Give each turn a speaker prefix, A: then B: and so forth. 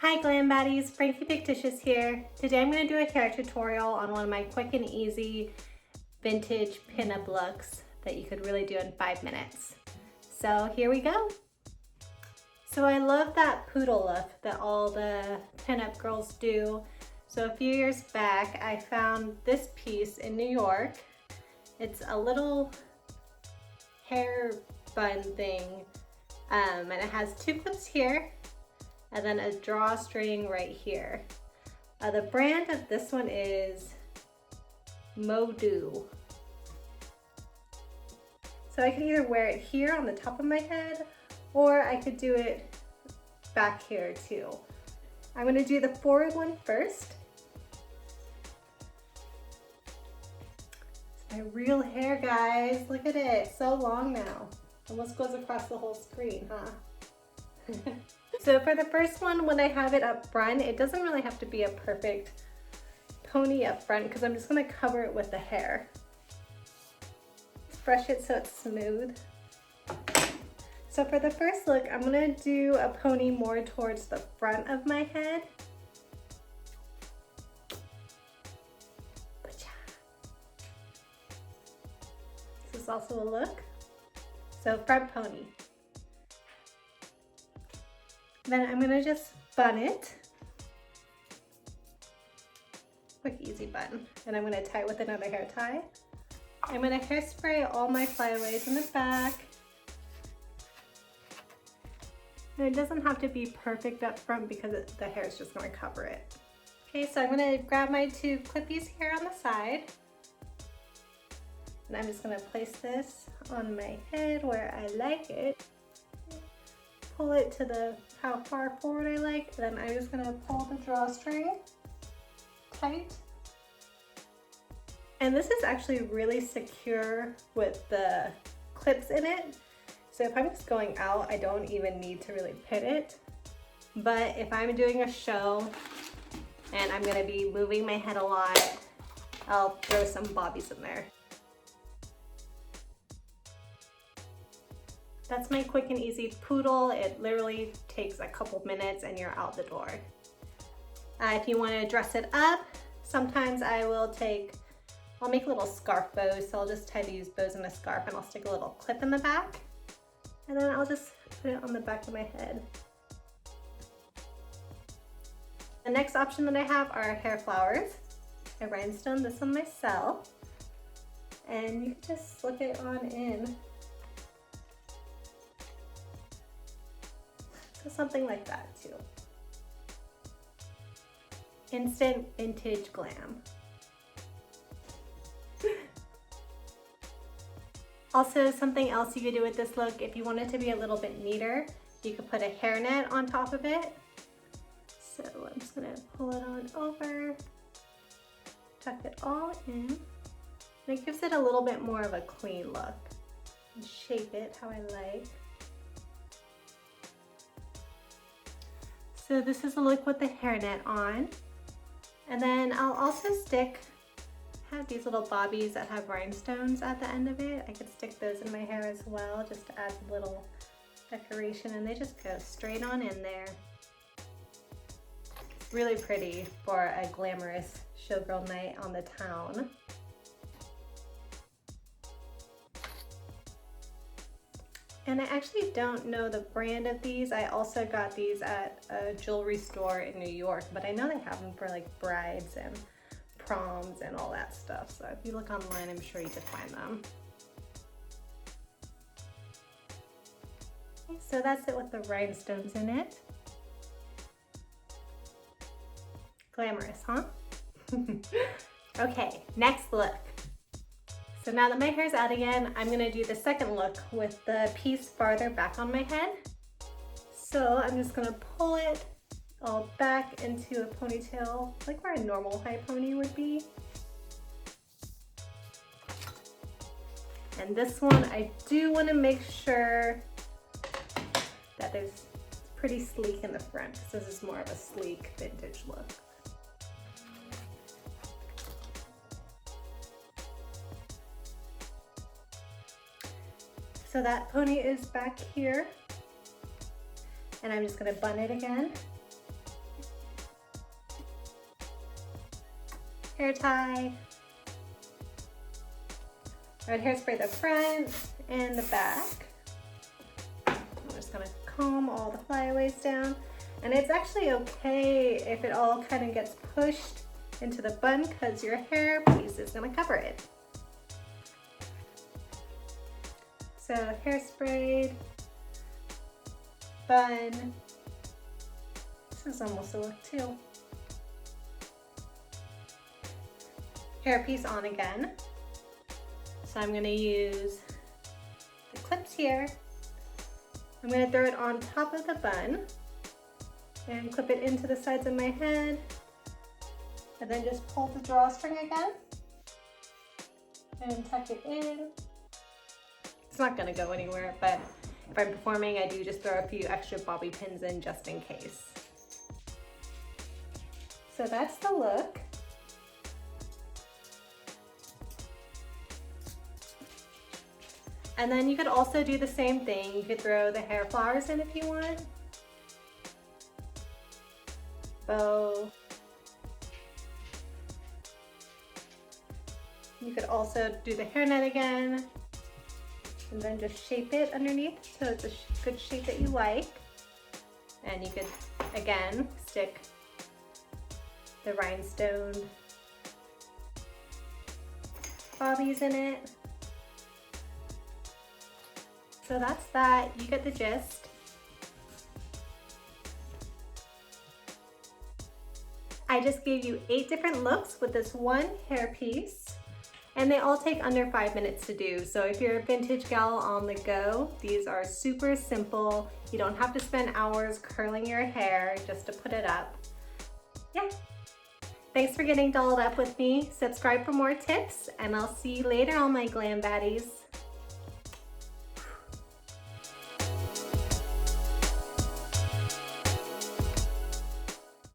A: Hi Glam Baddies, Frankie Fictitious here. Today I'm going to do a hair tutorial on one of my quick and easy vintage pinup looks that you could really do in 5 minutes. So here we go. So I love that poodle look that all the pinup girls do. So a few years back I found this piece in New York. It's a little hair bun thing and it has 2 clips here and then a drawstring right here. The brand of this one is Modu. So I can either wear it here on the top of my head or I could do it back here too. I'm going to do the forward one first. It's my real hair, guys. Look at it. It's so long now. Almost goes across the whole screen, huh? So for the first one, when I have it up front, it doesn't really have to be a perfect pony up front because I'm just going to cover it with the hair. Just brush it so it's smooth. So for the first look, I'm going to do a pony more towards the front of my head. This is also a look. So front pony. Then I'm gonna just bun it. Quick, easy bun. And I'm gonna tie it with another hair tie. I'm gonna hairspray all my flyaways in the back. And it doesn't have to be perfect up front because the hair is just gonna cover it. Okay, so I'm gonna grab my 2 clippies here on the side. And I'm just gonna place this on my head where I like it. Pull it to how far forward I like, then I'm just gonna pull the drawstring tight. And this is actually really secure with the clips in it. So if I'm just going out, I don't even need to really pin it. But if I'm doing a show and I'm gonna be moving my head a lot, I'll throw some bobbies in there. That's my quick and easy poodle. It literally takes a couple minutes and you're out the door. If you want to dress it up, sometimes I'll make little scarf bows. So I'll just tie these bows in a scarf and I'll stick a little clip in the back. And then I'll just put it on the back of my head. The next option that I have are hair flowers. I rhinestone this one myself. And you can just slip it on in. Something like that too. Instant vintage glam. Also, something else you could do with this look, if you want it to be a little bit neater, you could put a hairnet on top of it. So I'm just gonna pull it on over, tuck it all in, and it gives it a little bit more of a clean look. And shape it how I like. So this is the look with the hairnet on. And then I'll also have these little bobbies that have rhinestones at the end of it. I could stick those in my hair as well, just to add a little decoration, and they just go straight on in there. It's really pretty for a glamorous showgirl night on the town. And I actually don't know the brand of these. I also got these at a jewelry store in New York, but I know they have them for like brides and proms and all that stuff. So if you look online, I'm sure you could find them. Okay, so that's it with the rhinestones in it. Glamorous, huh? Okay, next look. So now that my hair's out again, I'm gonna do the second look with the piece farther back on my head. So I'm just gonna pull it all back into a ponytail, like where a normal high pony would be. And this one, I do wanna make sure that it's pretty sleek in the front, because this is more of a sleek vintage look. So that pony is back here, and I'm just gonna bun it again. hair tie. I would hairspray the front and the back. I'm just gonna comb all the flyaways down. And it's actually okay if it all kind of gets pushed into the bun because your hair piece is gonna cover it. So hairsprayed, bun. This is almost a look too. Hairpiece on again. So I'm gonna use the clips here. I'm gonna throw it on top of the bun and clip it into the sides of my head. And then just pull the drawstring again and tuck it in. It's not gonna go anywhere, but if I'm performing, I do just throw a few extra bobby pins in just in case. So that's the look. And then you could also do the same thing. You could throw the hair flowers in if you want. Bow. You could also do the hairnet again and then just shape it underneath so it's a good shape that you like. And you could, again, stick the rhinestone bobbies in it. So that's that, you get the gist. I just gave you 8 different looks with this one hairpiece, and they all take under 5 minutes to do. So if you're a vintage gal on the go, these are super simple. You don't have to spend hours curling your hair just to put it up. Yeah. Thanks for getting dolled up with me. Subscribe for more tips, and I'll see you later on my Glam Baddies.